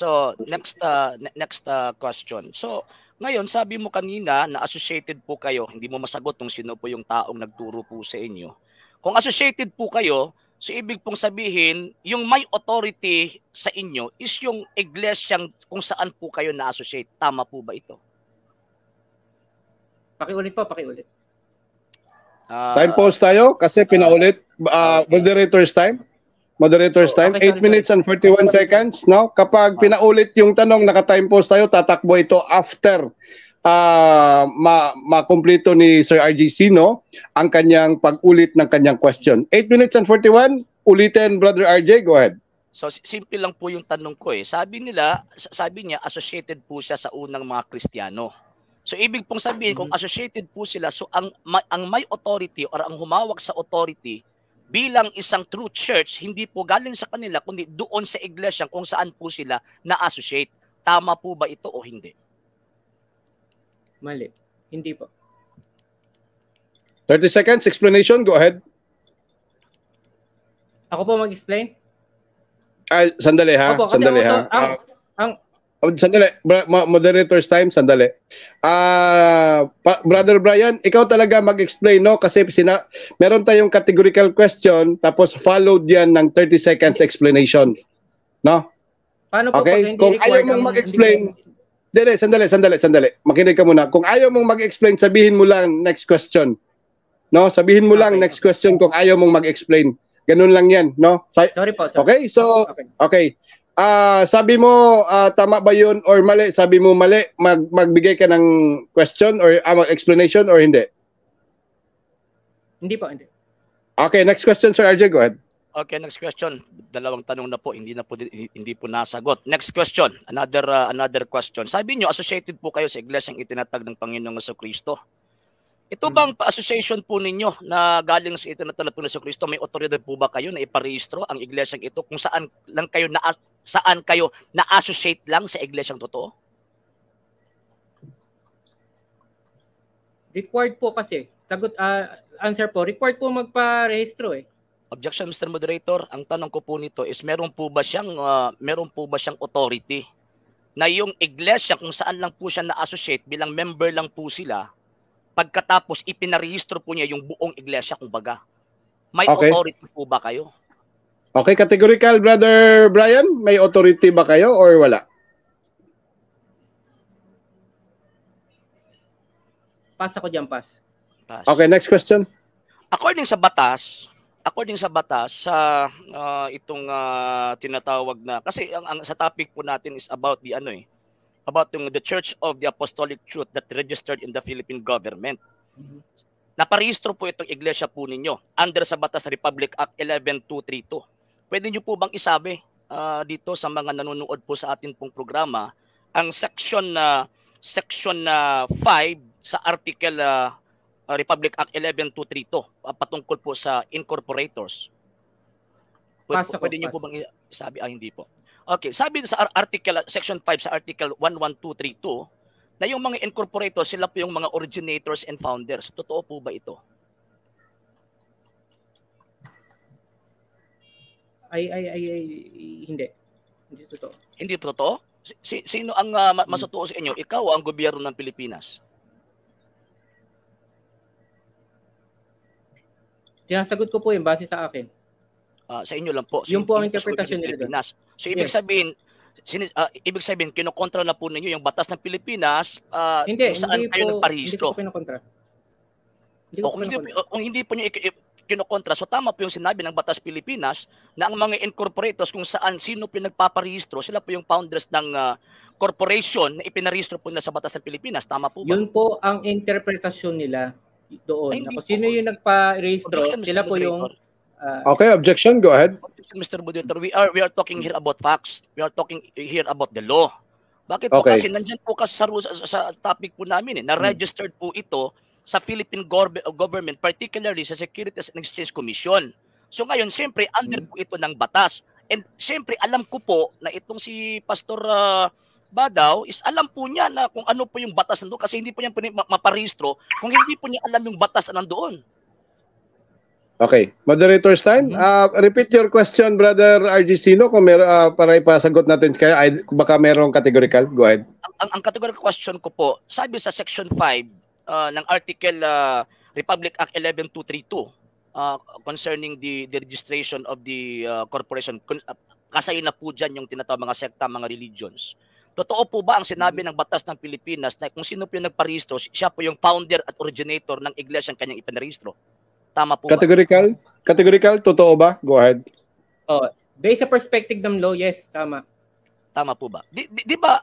So, next question. So, ngayon, sabi mo kanina na associated po kayo, hindi mo masagot kung sino po yung taong nagturo po sa inyo. Kung associated po kayo, so ibig pong sabihin, yung may authority sa inyo is yung iglesyang kung saan po kayo na-associate. Tama po ba ito? Pakiulit po, pakiulit. Time pause tayo kasi pinaulit. Moderator's time. Moderator's time. Okay, 8 minutes and 41 seconds. No? Kapag pinaulit yung tanong, naka-time pause tayo, tatakbo ito after makumpleto ni Sir RGC, no? Ang kanyang pag-ulit ng kanyang question. 8 minutes and 41. Ulitin, Brother RJ. Go ahead. So, simple lang po yung tanong ko eh. Sabi niya, associated po siya sa unang mga Kristiyano. So, ibig pong sabihin, kung associated po sila, so ang may authority or ang humawak sa authority bilang isang true church, hindi po galing sa kanila, kundi doon sa iglesia kung saan po sila na-associate. Tama po ba ito o hindi? Mali. Hindi po. 30 seconds, explanation. Go ahead. Ako po mag-explain? Sandali ha. Opo, sandali ha. Sandali. Moderator's time. Sandali. Brother Brian, ikaw talaga mag-explain, no? Kasi meron tayong categorical question tapos followed yan ng 30 seconds explanation. No? Paano po okay? Kung ayaw mong mag-explain, sandali. Makinig ka muna. Kung ayaw mong mag-explain, sabihin mo lang next question. No? Sabihin mo lang next question kung ayaw mong mag-explain. Ganun lang yan, no? Sorry po. Sorry. Okay, so, okay. Sabi mo, tama ba yun or mali? Sabi mo mali, magbigay ka ng question or explanation or hindi? Hindi po, hindi. Okay, next question, Sir RJ, go ahead. Okay, next question. Dalawang tanong na po, hindi po nasagot. Next question, another question. Sabi niyo associated po kayo sa iglesyang itinatag ng Panginoong Jesucristo. Ito bang association po ninyo na galing sa itinatag ng Panginoong Jesucristo, may otoridad po ba kayo na iparehistro ang iglesyang ito kung saan kayo na-associate lang sa iglesyang totoo? Required po kasi. Answer po, required po magpa-rehistro eh. Objection, Mr. Moderator. Ang tanong ko po nito is meron po ba siyang authority na yung iglesia kung saan lang po siya na-associate bilang member lang po sila, pagkatapos ipinarehistro po niya yung buong iglesia kumbaga. May authority po ba kayo? Okay, categorical, Brother Brian, may authority ba kayo or wala? Pass ako dyan, pass. Okay, next question. According sa batas sa itong tinatawag na kasi ang sa topic po natin is about the Church of the Apostolic Truth that registered in the Philippine government. Naparehistro po itong iglesia po ninyo under sa batas Republic Act 11232. Pwede niyo po bang isabi dito sa mga nanonood po sa atin pong programa ang section 5 sa article Republic Act 11232 patungkol po sa incorporators? Pwede niyo po bang isabi? Hindi po. Okay, sabi sa section 5 sa article 11232 na yung mga incorporators, sila po yung mga originators and founders. Totoo po ba ito? Hindi. Hindi totoo. Hindi totoo? Sino ang masutuo sa inyo? Ikaw o ang gobyerno ng Pilipinas? Sinasagot ko po yung base sa akin. Sa inyo lang po. Yung po ang interpretasyon nila. So ibig sabihin, kinokontra na po ninyo yung batas ng Pilipinas kung saan kayo nagparehistro. Hindi ko kinokontra. Kung hindi po nyo kinokontra, so tama po yung sinabi ng batas Pilipinas na ang mga incorporators kung sino pinagpaparehistro, sila po yung founders ng corporation na ipinarehistro po nila sa batas ng Pilipinas. Tama po ba? Yun po ang interpretasyon nila doon. Kung sino yung nagpa-rehistro, sila po yung... Okay, objection. Go ahead. Mr. Moderator, we are talking here about facts. We are talking here about the law. Bakit po? Kasi nandyan po kasi sa topic po namin na-registered po ito sa Philippine government, particularly sa Securities and Exchange Commission. So ngayon, siyempre, under po ito ng batas. And siyempre, alam ko po na itong si Pastor Badaw is alam po niya na kung ano po yung batas nandoon kasi hindi po niya maparehistro kung hindi po niya alam yung batas na nandoon. Okay. Moderator's time. Repeat your question, Brother RG Sino, kung para ipasagot natin kaya baka merong categorical. Go ahead. Ang categorical question ko po, sabi sa Section 5 ng Article Republic Act 11232 concerning the registration of the corporation, kasay na po dyan yung tinatawag mga sekta, mga religions. Totoo po ba ang sinabi ng batas ng Pilipinas na kung sino po yung nagparehistro, siya po yung founder at originator ng iglesia ang kanyang ipinarehistro? Tama po Categorical? Ba? Categorical? Totoo ba? Go ahead. Based sa perspective ng law, yes, tama. Tama po ba? Di ba